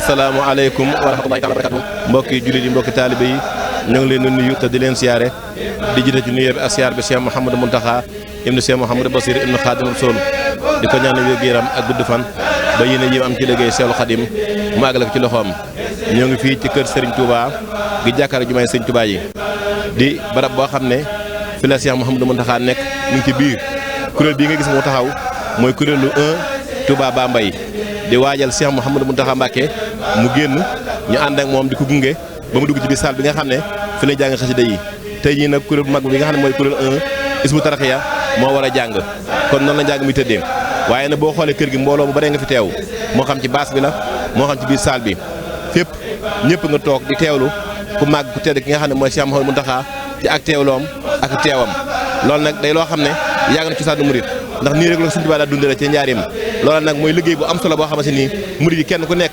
asalaamaaleykum wa rahmatullahi taala wa barakatu mbokki jullit yi mbokki taalibe yi ñoo ngi leen di nuyu te di leen siyaare di jiite ci nuyoo bi ak siyaar bi Cheikh Mouhamadou Mountakha ibnu Cheikh Mouhamadou Bassir ibnu Khadim Rasoul di ko ñaanal wér-gu-yaram ak gudd fan ba yéen a yi am ci liggéey Cheikhul Khadim mu àggale ko ci loxoom. ñoo ngi fii ci kër Serigne Touba gi jàkkaarloo jumaay Serigne Touba yi di barab boo xam ne fi la Cheikh Mouhamadou Mountakha nekk mu ngi ci biir kuréel bii nga gis moo taxaw mooy kuréelu 1 Touba Bambey di waajal Cheikh Mouhamadou Mountakha Mbacké mu génn ñu ànd ak moom di ko gunge ba mu dugg ci biir salle bi nga xam ne fi lay jàng xasida yi tey jii nag kuréel bu mag bi nga xam ne mooy kuréel 1 Hizbut Tarqiyyah moo war a jàng kon noonu la njàng mi tëddee waaye nag boo xoolee kër gi mbooloo bu bare nga fi teew moo xam ci baas bi la moo xam ci biir salle bi fépp ñëpp nga toog di teewlu ku màgg ku tedd ki nga xam ne mooy Cheikh Mouhamadou Mountakha ci ak teewloom ak teewam loolu nag day loo xam ne yàgg na ci saanu murit ndax nii rek la Sëriñ Tuubaa daa dundale ci njaareem loolu nag mooy liggéey bu am solo boo xamante ni murit yi kenn ku nekk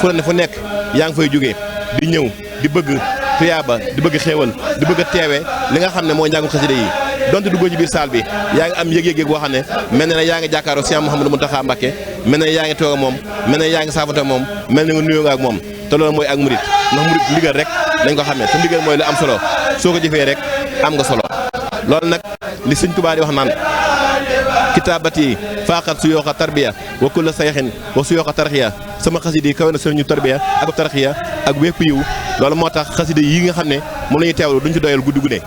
fu ne fu nekk yaa ngi fay jógee di ñëw di bëgg tuyaaba di bëgg xéewal di bëgg a teewee li nga xam ne mooy njàngum xasida yi donte duggoo ci biir saal bi yaa ngi am yëg-yëg boo xam ne mel na ne yaa ngi jàkkaaroo Cheikh Mouhamadou Mountakha Mbacké mel na ne yaa ngi toog ak moom mel na ne yaa ngi saafante ak moom mel na nga nuyoo nga ak moom te loolu mooy ak murit ndax murit ndigal rek dañ ko xamee te ndigal mooy lu am solo soo ko jëfee rek am nga solo loolu nag li Sëriñ Tuubaa di wax naan kitaabati faaxat su yooxa tarbiya wa kulla sayxin wa su yooxa tarxiya sama xasida yi kawe na sëriñu tarbiya ak tarxiya ak wépp yiw loolu moo tax xasida yi nga xam ne moom la ñuy teewlu duñ ci doyal guddi gu ne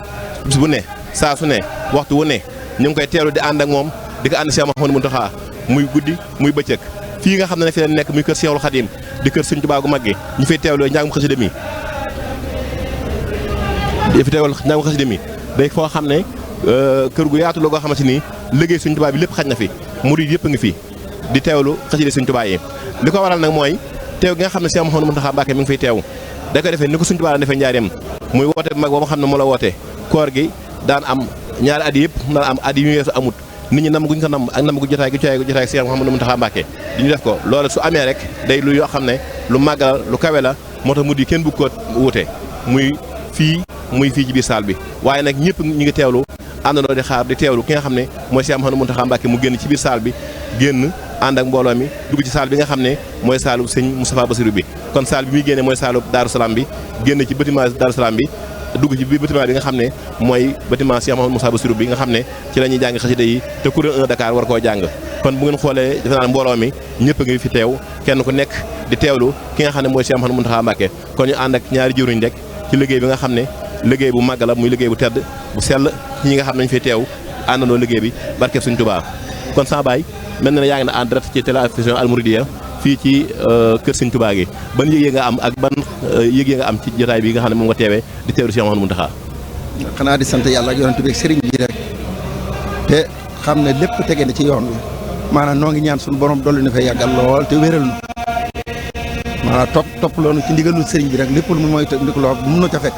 bis bu ne saa su ne waxtu wu ne ñu ngi koy teewlu di ànd ak moom di ko ànd Cheikh Mouhamadou Mountakha muy guddi muy bëccëg fii nga xam ne fi leen nekk muy kër Cheikhul Khadim di kër Sëriñ Tuubaa gu mag gi ñu fay teewloo njàngum xasida mi di fi teewal njàngum xasida mi day foo xam ne kër gu yaatu la goo xamante ni liggéey Sëriñ Tuubaa bi lépp xaj na fi murid yëpp a ngi fi di teewlu xasida Sëriñ Tuubaa yi li ko waral nag mooy teew gi nga xam ne Cheikh Mouhamadou Mountakha Mbacké mi ngi fay teew da ko defee ni ko Sëriñ Tuubaa daan defee njaareem muy woote bu mag boo xam ne moo la woote koor gi daan am ñaari at yëpp daan am at yi ñu weesu amut nit ñi nam guñ ko nam ak nam gu jotaay ak Cheikh Mouhamadou Mountakha Mbacké di ñu def ko loolu su amee rek day lu yoo xam ne lu màggal lu kawe la moo tax murid yi kenn bëgg ko wuute muy fii ci biir salle bi waaye nag ñëpp ñu ngi teewlu àndandoo di xaar di teewlu ki nga xam ne mooy Cheikh Mouhamadou Mountakha Mbacké mu génn ci biir salle bi génn ànd ak mbooloo mi dugg ci salle bi nga xam ne mooy saalu sëñ Moustapha Bassirou bi kon salle bi muy génne mooy saalu Daaru Salaam bi génn ci bâtiment Daaru Salaam bi dugg ci biir bâtiment bi nga xam ne mooy bâtiment Cheikh Mouhamadou Moustapha Bassirou bi nga xam ne ci la ñuy jàng xasida yi te kuréel 1 Dakar war koo jàng kon bu ngeen xoolee defe naa mbooloo mi ñëpp a ngi fi teew kenn ku nekk di teewlu ki nga xam ne mooy Cheikh Mouhamadou Mountakha Mbacké kon ñu ànd ak ñaari jëwriñ rek ci liggéey bi nga xam ne liggéey bu màgg la muy liggéey bu tedd bu sell ci ñi nga xam ne ñu fi teew àndandoo liggéey bi barkeb Sëriñ Tuubaa kon sama baay mel na ne yaa ngi na en direct ci télévision Al Mouridiyyah fii ci kër Sëriñ Tuubaa gi ban yëg nga am ak ban yëg nga am ci jotaay bi nga xam ne moom nga teewee di teewlu Cheikh Mouhamadou Mountakha xanaa di sant yàlla ak yonent bi ak sëriñ bi rek te xam ne lépp tege na ci yoon wi maanaam noo ngi ñaan suñu borom dolli na fay yàggal lool te wéral nu maanaam topp loonu ci ndigalu sëriñ bi rek lépp lu mu mooy ndiku lool bu mun na ca fekk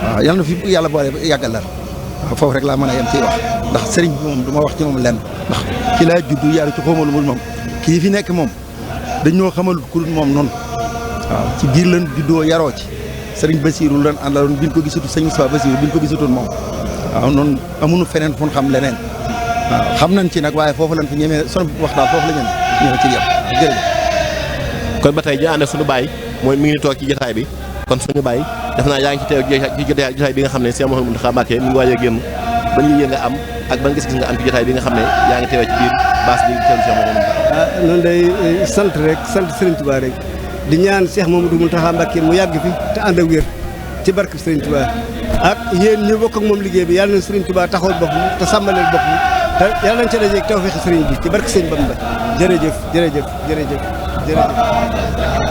waaw yal na fi yàlla boole yàggal la waaw foofu rek laa mën a yem ciy wax ndax sëriñ bi moom du ma wax ci moom lenn ndax ci laa juddu yàlla ci xawma lu mul moom kii fi nekk moom dañ ñoo xamalut ku dul moom noonu waaw ci biir lan juddoo yaroo ci sëriñ Bassirou lan àndaloon bi ñu ko gisatu sëñ Moustapha Bassirou bi ñu ko gisatoon moom waaw noonu amuñu feneen fu ñu xam leneen waaw xam nañ ci nag waaye foofu lañ fi ñemee sunu wax daal foofu la ñeme ci yem jërëjëf kon ba tey ñu ànd ak suñu baay mooy mi ngi toog ci jotaay bi kon suñu baay def naa yaa ngi ci teew ci jotaay bi nga xam ne Cheikh Mouhamadou Mountakha Mbacké mi ngi waaj a génn ban yëg nga am ak ban gis-gis nga am ci jotaay bi nga xam ne yaa ngi teewee ci biir baas bi teewlu Cheikh Mouhamadou Mountakha noonu day sant rek sant Serigne Touba rek di ñaan Cheikh Mouhamadou Mountakha Mbacké mu yàgg fi te ànd ak wér ci barke Serigne Touba ak yéen ñu bokk ak moom liggéey bi yàlla na Serigne Touba taxawal boppam te sàmmaleel boppam te yàlla nañ ca dajeeg tawfeex Serigne bi ci barke Serigne Bamba jërëjëf jërëjëf jërëjëf jërëjëf.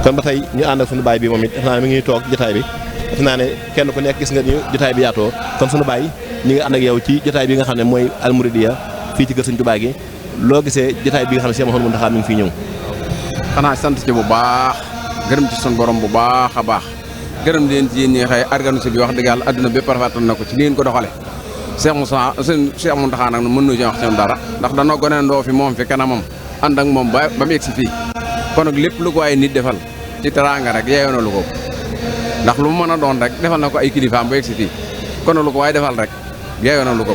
kon ba tey ñu ànd ak suñu baay bi moom it def naa mi ngi toog jotaay bi def naa ne kenn ku nekk gis nga ni jotaay bi yaatoo kon suñu baay ñi ngi ànd ak yow ci jotaay bi nga xam ne mooy Al Mouridiyyah fii ci kër Sëriñ Tuubaa gi loo gisee jotaay bi nga xam ne Cheikh Mouhamadou Mountakha mi ngi fii ñëw. xanaa sant ci bu baax gërëm ci sun borom bu baax a baax gërëm leen ci yéen ñi xëy organisé bi wax dëgg yàlla adduna bépp rafetal na ko ci li ngeen ko doxale Cheikh Mountakha nag mën nu ci wax ci dara ndax danoo gonendoo fi moom fi kanamam ànd ak moom ba mu egsi fii kon nag lépp lu ko ay nit defal ci teraanga rek yeeyoo na lu ko ndax lu mu mën a doon rek defal na ko ay kilifaam ba egsi fii kon lu ko waaye defal rek yeeyoo na lu ko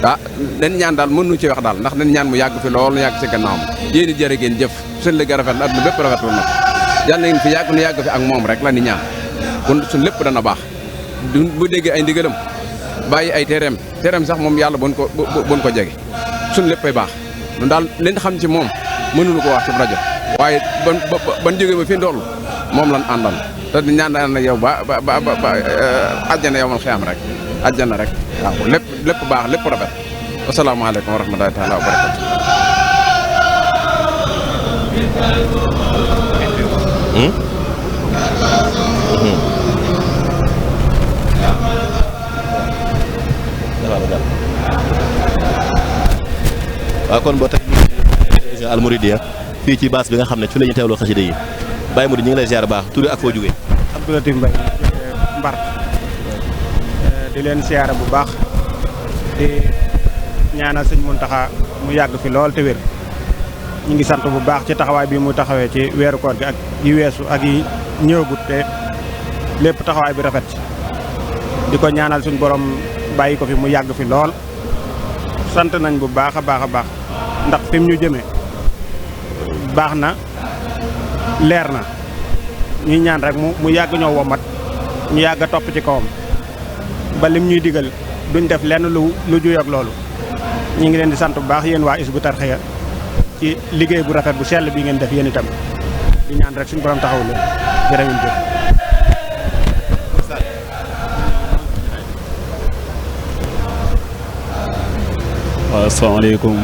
ah dañ ñaan daal mën nu ci wax daal ndax dañ ñaan mu yàgg fi lool nu yàgg ci gannaawam yéen it jërë ngeen jëf seen liggéey rafet na adduna bépp rafetlu na yàlla na ngeen fi yàgg nu yàgg fi ak moom rek la ni ñaan kon suñ lépp dana baax bu déggee ay ndigalam bàyyi ay tereem sax moom yàlla bon ko jege suñ léppay baax ñun daal leen xam ci moom mënuñu ko wax ci rajo waaye ban jógee ba fi ndool moom lan àndal te di ñaan na yow ba àjjana yow man xiyam rek àjjana rek waaw lépp baax lépp rafet asalaamaaleykum wa rahmatulahi taala wa barakatu waaw kon boo tey Al Mouridiyyah fii ci baas bi nga xam ne ci la ñu teewloo xasida yi Baye Mouride ñu ngi lay ziar baax tur ak foo jógee. Abdou Latif Mbaye Mbar di leen ziar bu baax di ñaanal sëñ Muntaxa mu yàgg fi lool te wér ñu ngi sant bu baax ci taxawaay bi mu taxawee ci weeru koor gi ak yi weesu ak yi ñëwagut te lépp taxawaay bi rafet di ko ñaanal suñ borom bàyyi ko fi mu yàgg fi lool sant nañ bu baax a baax a baax ndax fi mu ñu jëmee baax na leer na ñuy ñaan rek mu yàgg ñoo womat ñu yàgg a topp ci kawam ba lim ñuy digal duñ def lenn lu juyoog loolu ñu ngi leen di sant bu baax yéen waa Hizbut Tarqiyyah ci liggéey bu rafet bu sell bi ngeen def yéen itam di ñaan rek suñu borom taxaw leen jërë ngeen jëf. waaw asalaamaaleykum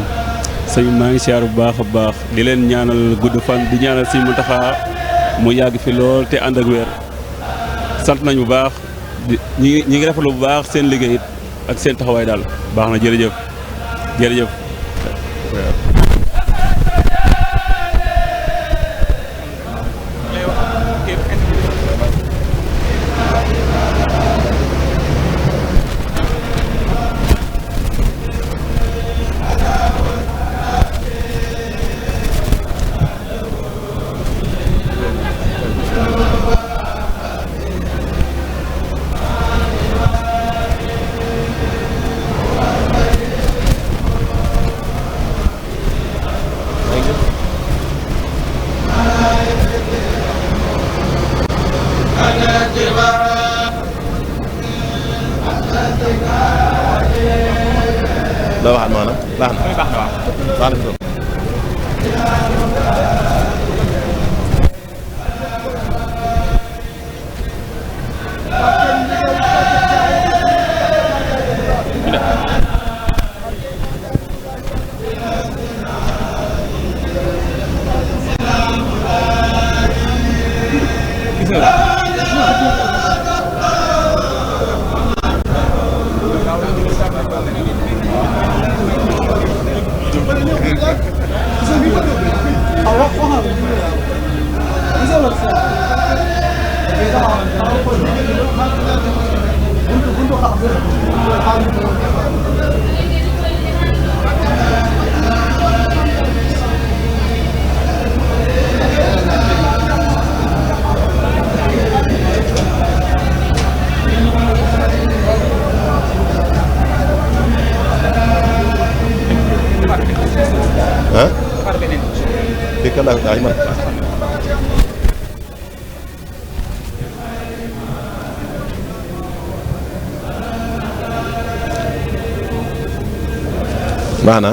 sëñ maa ngi siyaar bu baax a baax di leen ñaanal gudd fan di ñaanal sëñ Muntaxa mu yàgg fi lool te ànd ak wér sant nañ bu baax ñi ngi rafetlu bu baax seen liggéey it ak seen taxawaay daal baax na jërëjëf jërëjëf. loo waxaat maanaam baax na baax na baax na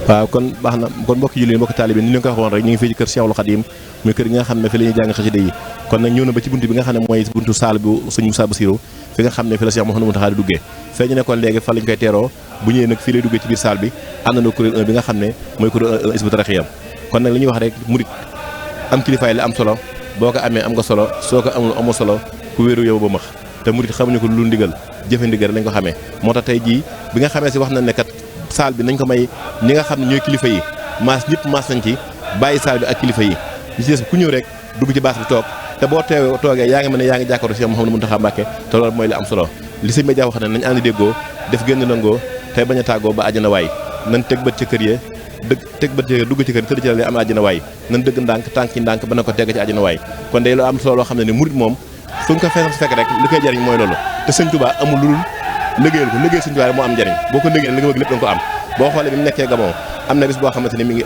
waaw kon baax na kon mbokki julli mbokki taalibe ni ñu ko waxoon rek ñu ngi fii ci kër Cheikhul Khadim muy kër gi nga xam ne fi la ñuy jàng xasida yi kon nag ñëw na ba ci buntu bi nga xam ne mooy buntu saal bu sëñ Moussa Bassirou fi nga xam ne fi la Cheikh Mouhamadou Mountakha di duggee fee ñu nekkoon léegi fa lañ koy teeroo bu ñëwee nag fii lay duggee ci biir saal bi ànd na kuréel 1 bi nga xam ne mooy kuréel 1 Hizbut Tarqiyyah kon nag li ñuy wax rek murit am kilifaay la am solo boo ko amee am nga solo soo ko amul amoo solo ku wéeru yow ba max te murit xamuñu ko lu ndigal jëfe ndigal lañ ko xamee moo tax tey jii bi nga xamee si wax na ne kat saal bi nañ ko may ñi nga xam ne ñooy kilifa yi maas ñëpp maas nañ ci bàyyi saal bi ak kilifa yi li ci des ku ñëw rek dugg ci baas bi toog te boo toogee yaa ngi mel ne yaa ngi jàkkaarloo Cheikh Mouhamadou Mountakha Mbacké te loolu mooy li am solo li sëñ Média wax ne nañ ànd déggoo def gën nangoo tey bañ a tàggoo ba àjjana waay nañ teg bët ci kër yi teg bët ci dugg ci kër tëdd ci la am àjjana waay nañ dëgg ndànk tànk yi ndànk ba na ko teg ci àjjana waay kon day lu am solo loo xam ne ni murit moom fu ñu ko fekk rek li koy jariñ mooy loolu te sëñ Touba amul lu dul liggéeyal ko liggéey sëñ Touba moo am njariñ boo ko liggéeyal li nga bëgg lépp da nga ko am boo xoolee bi mu nekkee Gabon am na bis boo xamante ni mi ngi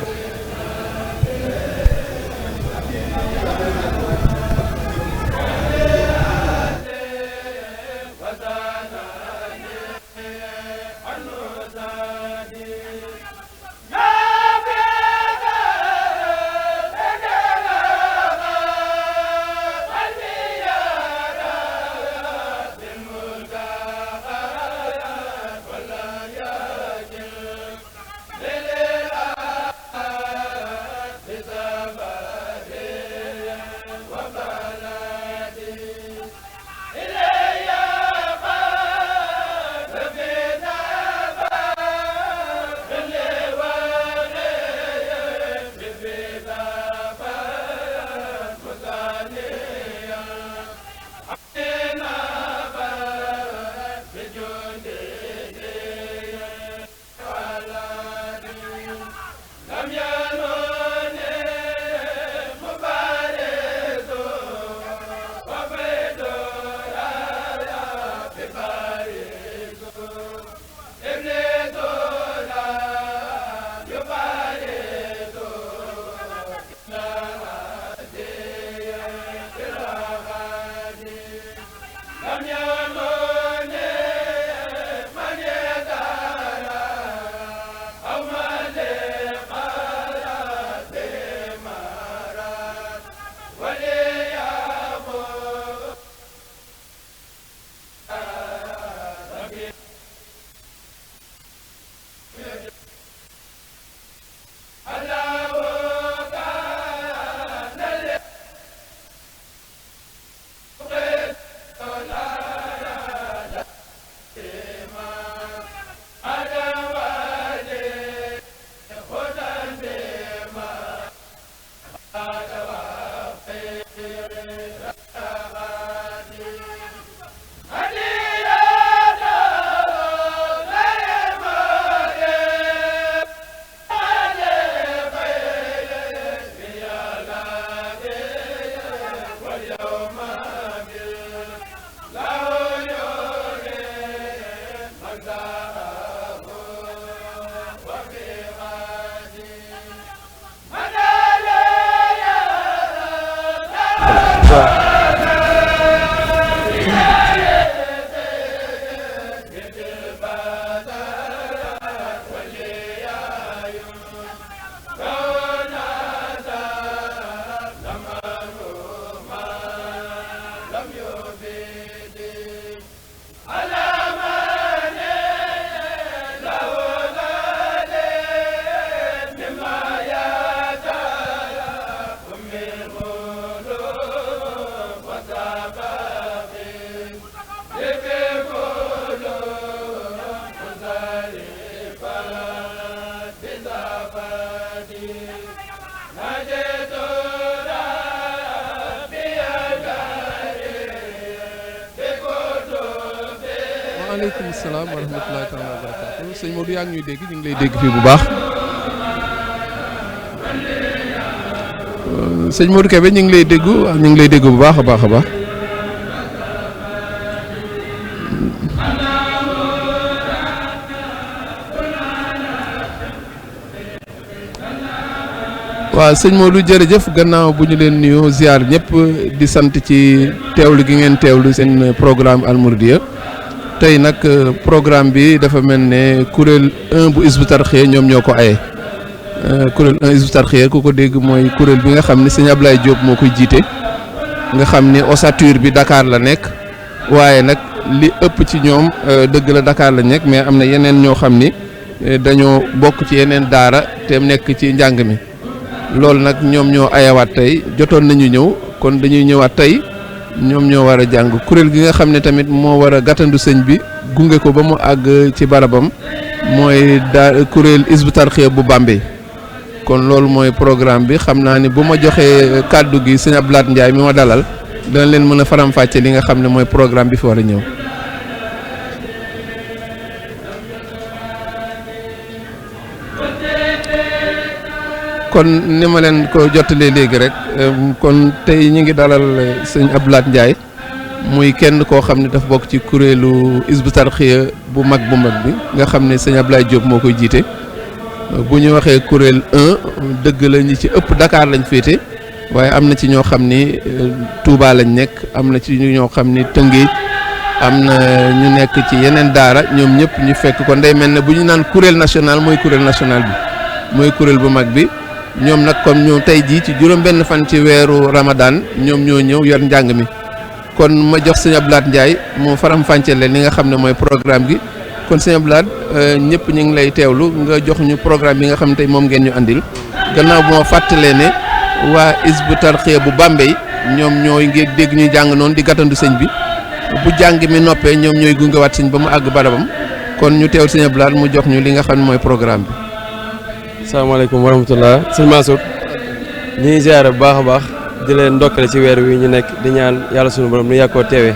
waaleykum salaam wa rahmatulahi taala wa barakatu sëñ Modou yaa ngi ñuy dégg ñu ngi lay dégg fii bu baax sëñ Modou Kébé ñu ngi lay dégg bu baax a baax a baax waaw sëñ Modou jërëjëf gannaaw bu ñu leen nuyoo ziar ñëpp di sant ci teewlu gi ngeen teewlu seen programme Al Mouridiyyah tey nag programme bi dafa mel ne kuréel 1 bu Hizbut Tarqiyyah ñoom ñoo ko aye kuréel 1 Hizbut Tarqiyyah ku ko dégg mooy kuréel bi nga xam ne sëñ Ablaye Diop moo koy jiite nga xam ne ossature bi Dakar la nekk waaye nag li ëpp ci ñoom dëgg la Dakar la nekk mais am na yeneen ñoo xam ni dañoo bokk ci yeneen daara te nekk ci njàng mi loolu nag ñoom ñoo ayawaat tey jotoon nañu ñëw kon dañuy ñëwaat tey ñoom ñoo war a jàng kuréel gi nga xam ne tamit moo war a gàttandu sëñ bi gunge ko ba mu àgg ci barabam mooy kuréel Hizbut Tarqiyyah bu Bambey kon loolu mooy programme bi xam naa ni bu ma joxee kàddu gi sëñ Abdou Lahad Ndiaye mi ma dalal dana leen mën a faram-fàcce li nga xam ne mooy programme bi fi war a ñëw. kon ni ma leen ko jottalee léegi rek kon tey ñu ngi dalal sëñ Abdou Lahad Ndiaye muy kenn koo xam ne dafa bokk ci kuréelu Hizbut Tarqiyyah bu mag bi nga xam ne sëñ Ablaye Diop moo koy jiite bu ñu waxee kuréel 1 dëgg la ñi ci ëpp Dakar lañ féete waaye am na ci ñoo xam ni Touba lañ nekk am na ci ñoo xam ni Tëngéej am na ñu nekk ci yeneen daara ñoom ñëpp ñu fekk kon day mel ne bu ñu naan kuréel national mooy kuréel national bi mooy kuréel bu mag bi. ñoom nag comme ñoom tey jii ci juróom-benn fan ci weeru Ramadan ñoom ñoo ñëw yor njàng mi kon ma jox sëñ Abdou Lahad Ndiaye moo faram-fàcceel leen li nga xam ne mooy programme gi kon sëñ Abdou Lahad ñëpp ñu ngi lay teewlu nga jox ñu programme bi nga xam ne tey moom ngeen ñu andil gannaaw bu ma fàttalee ne waa Hizbut Tarqiyyah bu Bambey ñoom ñooy ngeen dégg ñuy jàng noonu di gàttandu sëñ bi bu jàng mi noppee ñoom ñooy gungewaat sëñ ba mu àgg barabam kon ñu teewul sëñ Abdou Lahad mu jox ñu li nga xam ne mooy programme bi. asalaamaaleykum wa rahmatulah sëñ Mansour ñu ngi ziare bu baax a baax di leen ndokkale ci weer wi ñu nekk di ñaan yàlla sunu borom nu yàgg koo teewee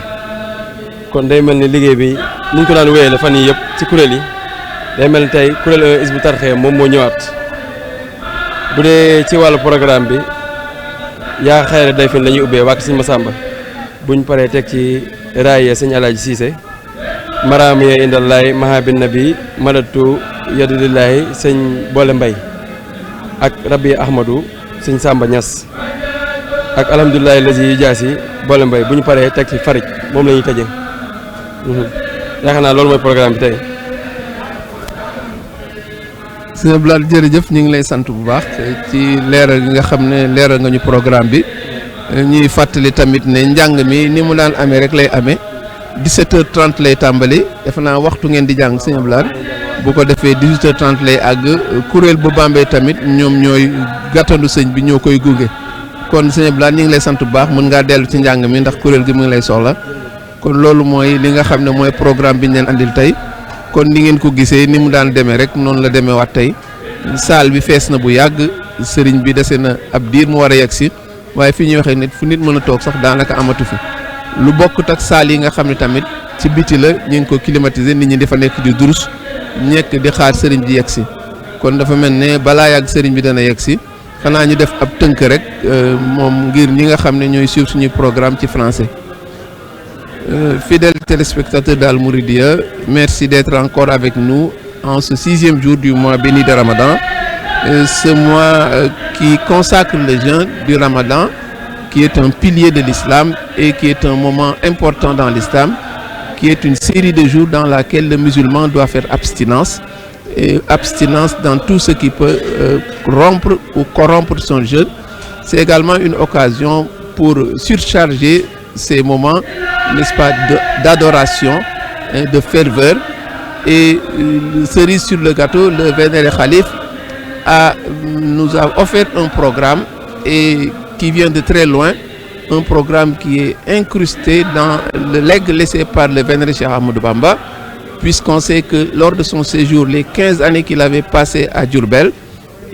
kon day mel ni liggéey bi ni ñu ko daan wéyale fan yii yëpp ci kuréel yi day mel ni tey kuréel Hizbut Tarqiyyah moom moo ñëwaat bu dee ci wàllu programme bi yaa xayra day fin la ñuy ubbee wàkk sëñ Massamba buñ paree teg ci raayee sëñ Alaaji Siise maraam yee indallaay mahabin nabi madatu yadulillaahi sëñ Boole Mbay ak Rabbi Ahmadou sëñ Samba Niass ak alhamdulilahi lazi yu jaas yi Boole Mbay bu ñu paree teg ci farij moom la ñuy tëjee yaakaar naa loolu mooy programme bi tey. sëñ Abdou Lahad jërëjëf ñu ngi lay sant bu baax ci leeral gi nga xam ne leeral nga ñu programme bi ñuy fàttali tamit ne njàng mi ni mu daan amee rek lay amee 17h30 lay tàmbali defe naa waxtu ngeen di jàng sëñ Abdou Lahad bu ko defee 18h30 lay àgg kuréel bu Bambey tamit ñoom ñooy gàttandu sëñ bi ñoo koy gunge kon sëñ Abdou Lahad ñu ngi lay sant bu baax mën ngaa dellu ci njàng mi ndax kuréel gi mu ngi lay soxla kon loolu mooy li nga xam ne mooy programme bi ñu leen andil tey kon ni ngeen ko gisee ni mu daan demee rek noonu la demee waat tey salle bi fees na bu yàgg sëriñ bi dese na ab diir mu war a yegg si waaye fi ñuy waxee nit fu nit mën a toog sax daanaka amatu fi lu bokkut ak salle yi nga xam ne tamit ci biti la ñu ngi ko climatiser nit ñi di fa nekk di durus ñekk di xaar sëriñ bi yegg si kon dafa mel ne balaa yàgg sëriñ bi dana yegg si xanaa ñu def ab tënk rek moom ngir ñi nga xam ne ñooy suivre suñuy programme ci français. Fidèles téléspectateurs d'Al Mouridiyyah, merci d'être encore avec nous en ce 6e jour du mois béni de Ramadan. Ce mois qui consacre le jeûne du Ramadan, qui est un pilier de l'islam et qui est un moment important dans l'islam, qui est une série de jours dans laquelle le musulman doit faire abstinence. Et abstinence dans tout ce qui peut rompre ou corrompre son jeûne. C'est également une occasion pour surcharger ces moments, n'est-ce pas, d'adoration, de ferveur. Et cerise sur le gâteau, le vénéré Khalif nous a offert un programme et qui vient de très loin, un programme qui est incrusté dans le legs laissé par le vénéré Cheikh Ahmadou Bamba, puisqu'on sait que lors de son séjour, les 15 années qu'il avait passées à Diourbel,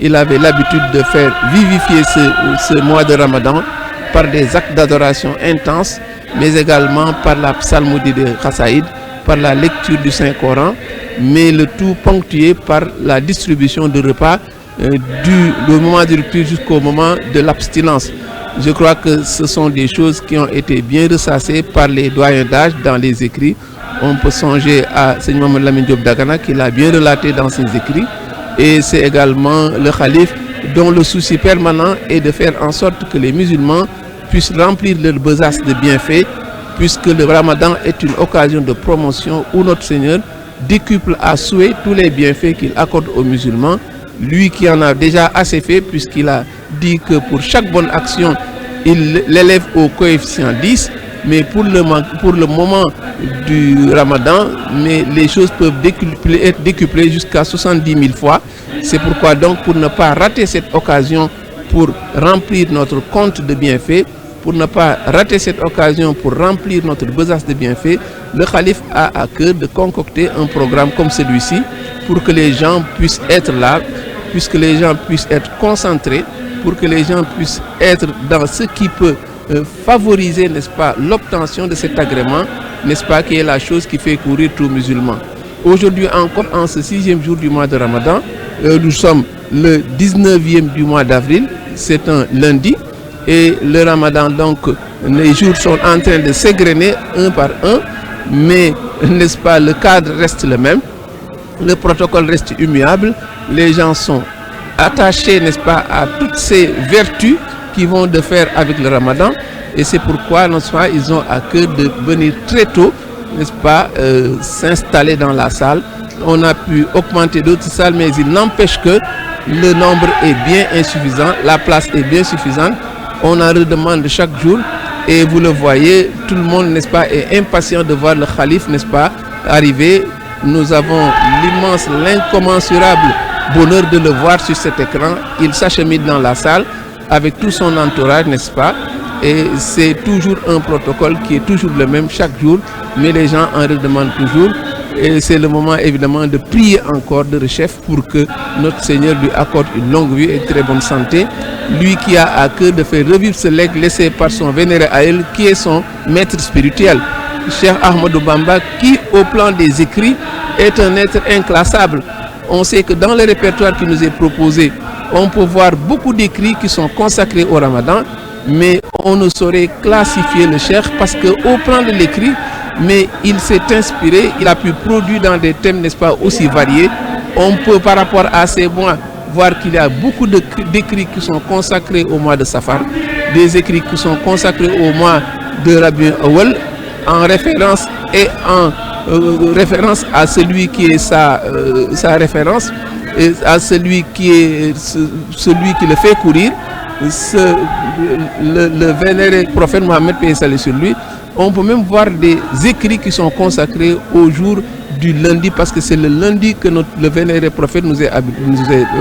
il avait l'habitude de faire vivifier ce mois de Ramadan par des actes d'adoration intenses, mais également par la psalmodie de Khassaïd, par la lecture du Saint-Coran, mais le tout ponctué par la distribution de repas du moment du rupture jusqu'au moment de l'abstinence. Je crois que ce sont des choses qui ont été bien ressassées par les doyens d'âge dans les écrits. On peut songer à Seigneur Mohamed Lamine Diop Dagana qui l'a bien relaté dans ses écrits. Et c'est également le Khalif dont le souci permanent est de faire en sorte que les musulmans puissent remplir leur besace de bienfaits, puisque le Ramadan est une occasion de promotion où notre Seigneur décuple à souhait tous les bienfaits qu'il accorde aux musulmans. Lui qui en a déjà assez fait, puisqu'il a dit que pour chaque bonne action, il l'élève au coefficient 10, mais pour le moment du Ramadan, mais les choses peuvent être décuplées jusqu'à 70 000 fois. C'est pourquoi donc, pour ne pas rater cette occasion pour remplir notre compte de bienfaits, pour ne pas rater cette occasion pour remplir notre besace de bienfaits, le Khalif a à cœur de concocter un programme comme celui-ci pour que les gens puissent être là, puisque les gens puissent être concentrés, pour que les gens puissent être dans ce qui peut favoriser, n'est-ce pas, l'obtention de cet agrément, n'est-ce pas, qui est la chose qui fait courir tout musulman. Aujourd'hui encore, en ce 6e jour du mois de Ramadan, nous sommes le 19e du mois d'avril, c'est un lundi, et le Ramadan, donc, les jours sont en train de s'égrener un par un, mais, n'est-ce pas, le cadre reste le même, le protocole reste immuable, les gens sont attachés, n'est-ce pas, à toutes ces vertus qui vont de faire avec le Ramadan, et c'est pourquoi, n'est-ce pas, ils ont à cœur de venir très tôt, n'est-ce pas, s'installer dans la salle. On a pu augmenter d'autres salles, mais il n'empêche que le nombre est bien insuffisant, la place est bien suffisante. On en redemande chaque jour et vous le voyez, tout le monde, n'est-ce pas, est impatient de voir le Khalif, n'est-ce pas, arriver. Nous avons l'immense, l'incommensurable bonheur de le voir sur cet écran. Il s'achemine dans la salle avec tout son entourage, n'est-ce pas? Et c'est toujours un protocole qui est toujours le même chaque jour, mais les gens en redemandent toujours. Et c'est le moment évidemment de prier encore de chef pour que notre Seigneur lui accorde une longue vie et une très bonne santé. Lui qui a à cœur de faire revivre ce legs laissé par son vénéré à elle, qui est son maître spirituel, Cheikh Ahmadou Bamba, qui au plan des écrits est un être inclassable. On sait que dans le répertoire qui nous est proposé, on peut voir beaucoup d'écrits qui sont consacrés au Ramadan, mais on ne saurait classifier le Cheikh parce qu'au plan de l'écrit, mais il s'est inspiré, il a pu produire dans des thèmes, n'est-ce pas, aussi variés. On peut, par rapport à ces mois, voir qu'il y a beaucoup d'écrits qui sont consacrés au mois de Safar, des écrits qui sont consacrés au mois de Rabiul Awwal, en référence et en référence à celui qui est sa référence, et à celui qui est celui qui le fait courir, le vénéré prophète Mohammed, paix et salut sur lui. On peut même voir des écrits qui sont consacrés au jour du lundi, parce que c'est le lundi que le vénéré prophète nous est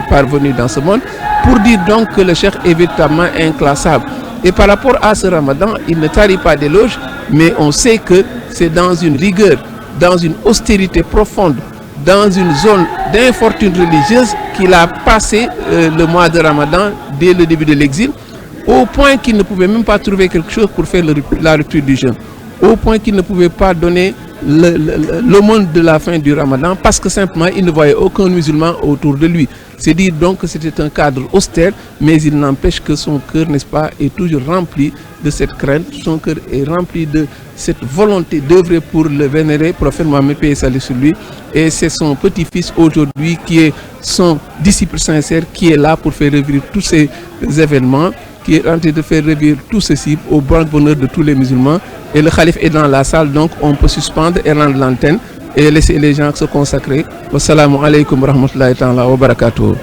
parvenu dans ce monde, pour dire donc que le Cheikh est véritablement inclassable. Et par rapport à ce Ramadan, il ne tarit pas d'éloges, mais on sait que c'est dans une rigueur, dans une austérité profonde, dans une zone d'infortune religieuse qu'il a passé le mois de Ramadan dès le début de l'exil, au point qu'il ne pouvait même pas trouver quelque chose pour faire la rupture du jeûne, au point qu'il ne pouvait pas donner l'aumône de la fin du Ramadan, parce que simplement il ne voyait aucun musulman autour de lui. C'est dire donc que c'était un cadre austère, mais il n'empêche que son cœur, n'est-ce pas, est toujours rempli de cette crainte, son cœur est rempli de cette volonté d'œuvrer pour le vénéré prophète Mohammed, paix et salut sur lui. Et c'est son petit-fils aujourd'hui qui est son disciple sincère, qui est là pour faire revivre tous ces événements, qui est en train de faire revivre tout ceci au bon bonheur de tous les musulmans. Et le Khalif est dans la salle, donc on peut suspendre et rendre l'antenne et laisser les gens se consacrer. Wassalamu alaikum wa rahmatullahi ta'ala wa barakatuh.